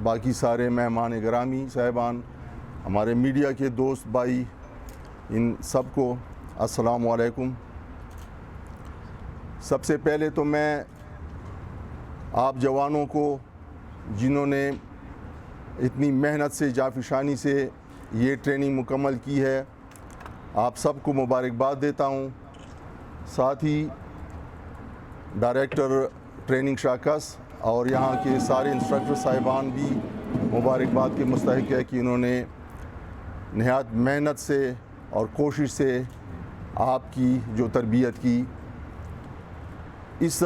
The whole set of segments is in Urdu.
باقی سارے مہمان گرامی صاحبان، ہمارے میڈیا کے دوست بھائی، ان سب کو السلام علیکم۔ سب سے پہلے تو میں آپ جوانوں کو، جنہوں نے اتنی محنت سے جانفشانی سے یہ ٹریننگ مکمل کی ہے، آپ سب کو مبارکباد دیتا ہوں۔ ساتھ ہی ڈائریکٹر ٹریننگ شاکس اور یہاں کے سارے انسٹرکٹر صاحبان بھی مبارکباد کے مستحق ہے کہ انہوں نے نہایت محنت سے اور کوشش سے آپ کی جو تربیت کی۔ اس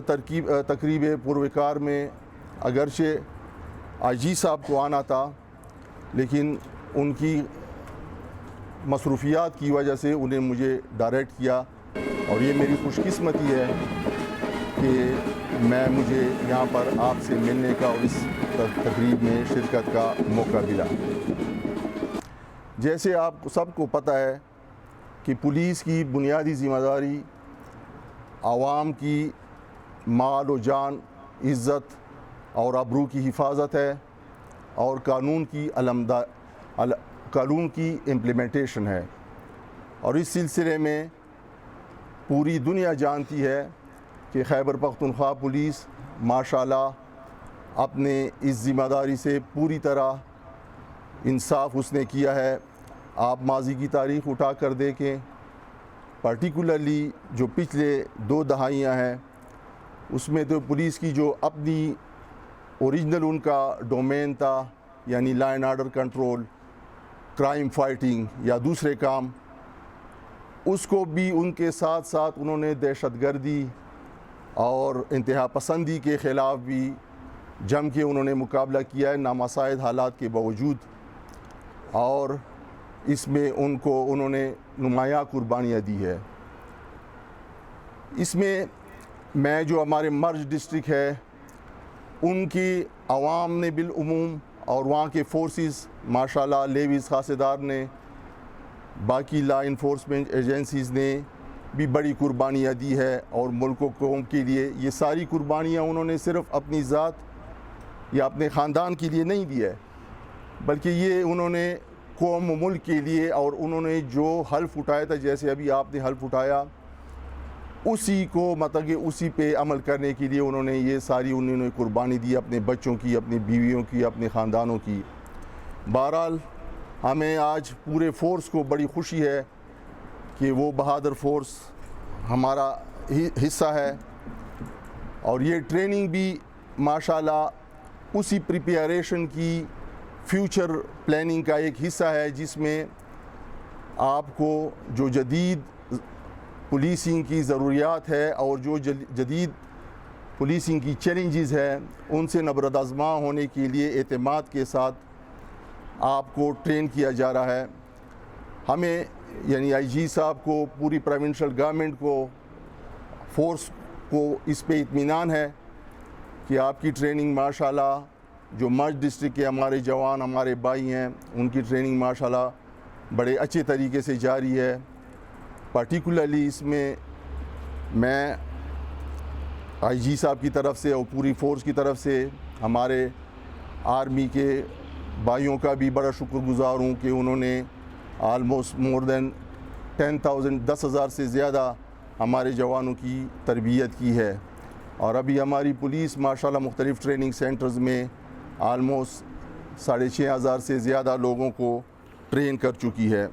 تقریب پروکار میں اگرچہ آئی جی صاحب کو آنا تھا، لیکن ان کی مصروفیات کی وجہ سے انہیں مجھے ڈائریکٹ کیا، اور یہ میری خوش قسمتی ہے کہ مجھے یہاں پر آپ سے ملنے کا اور اس تقریب میں شرکت کا موقع ملا۔ جیسے آپ سب کو پتہ ہے کہ پولیس کی بنیادی ذمہ داری عوام کی مال و جان، عزت اور آبرو کی حفاظت ہے، اور قانون کی امپلیمنٹیشن ہے۔ اور اس سلسلے میں پوری دنیا جانتی ہے کہ خیبر پختونخوا پولیس ماشاءاللہ اپنے اس ذمہ داری سے پوری طرح انصاف اس نے کیا ہے۔ آپ ماضی کی تاریخ اٹھا کر دیکھیں، پرٹیکولرلی جو پچھلے 2 دہائیاں ہیں، اس میں تو پولیس کی جو اپنی اوریجنل ان کا ڈومین تھا، یعنی law and order control, crime fighting یا دوسرے کام، اس کو بھی ان کے ساتھ ساتھ انہوں نے دہشت گردی اور انتہا پسندی کے خلاف بھی جم کے انہوں نے مقابلہ کیا ہے نامساعد حالات کے باوجود، اور اس میں انہوں نے نمایاں قربانیاں دی ہے۔ اس میں جو ہمارے مرج ڈسٹرکٹ ہے، ان کی عوام نے بالعموم اور وہاں کے فورسز ماشاءاللہ، لیویز خاصدار نے، باقی لا انفورسمنٹ ایجنسیز نے بھی بڑی قربانیاں دی ہے، اور ملک و قوم کے لیے یہ ساری قربانیاں انہوں نے صرف اپنی ذات یا اپنے خاندان کے لیے نہیں دی ہے، بلکہ یہ انہوں نے قوم و ملک کے لیے، اور انہوں نے جو حلف اٹھایا تھا، جیسے ابھی آپ نے حلف اٹھایا، اسی کو مطلب کہ اسی پہ عمل کرنے کے لیے انہوں نے یہ ساری قربانی دی، اپنے بچوں کی، اپنی بیویوں کی، اپنے خاندانوں کی۔ بہرحال ہمیں آج پورے فورس کو بڑی خوشی ہے کہ وہ بہادر فورس ہمارا حصہ ہے، اور یہ ٹریننگ بھی ماشاءاللہ اسی پریپیریشن کی فیوچر پلاننگ کا ایک حصہ ہے، جس میں آپ کو جو جدید پولیسنگ کی ضروریات ہے اور جو جدید پولیسنگ کی چیلنجز ہیں، ان سے نبرد آزما ہونے کے لیے اعتماد کے ساتھ آپ کو ٹرین کیا جا رہا ہے۔ ہمیں یعنی آئی جی صاحب کو، پوری پروونشل گورنمنٹ کو، فورس کو اس پہ اطمینان ہے کہ آپ کی ٹریننگ ماشاءاللہ جو مرج ڈسٹرکٹ کے ہمارے جوان، ہمارے بھائی ہیں، ان کی ٹریننگ ماشاءاللہ بڑے اچھے طریقے سے جاری ہے۔ پرٹیکولرلی اس میں آئی جی صاحب کی طرف سے اور پوری فورس کی طرف سے ہمارے آرمی کے بھائیوں کا بھی بڑا شکر گزار ہوں کہ انہوں نے آلموسٹ مور دین 10,000 سے زیادہ ہمارے جوانوں کی تربیت کی ہے، اور ابھی ہماری پولیس ماشاءاللہ مختلف ٹریننگ سینٹرز میں آلموسٹ 6,500 سے زیادہ لوگوں کو ٹرین کر چکی ہے۔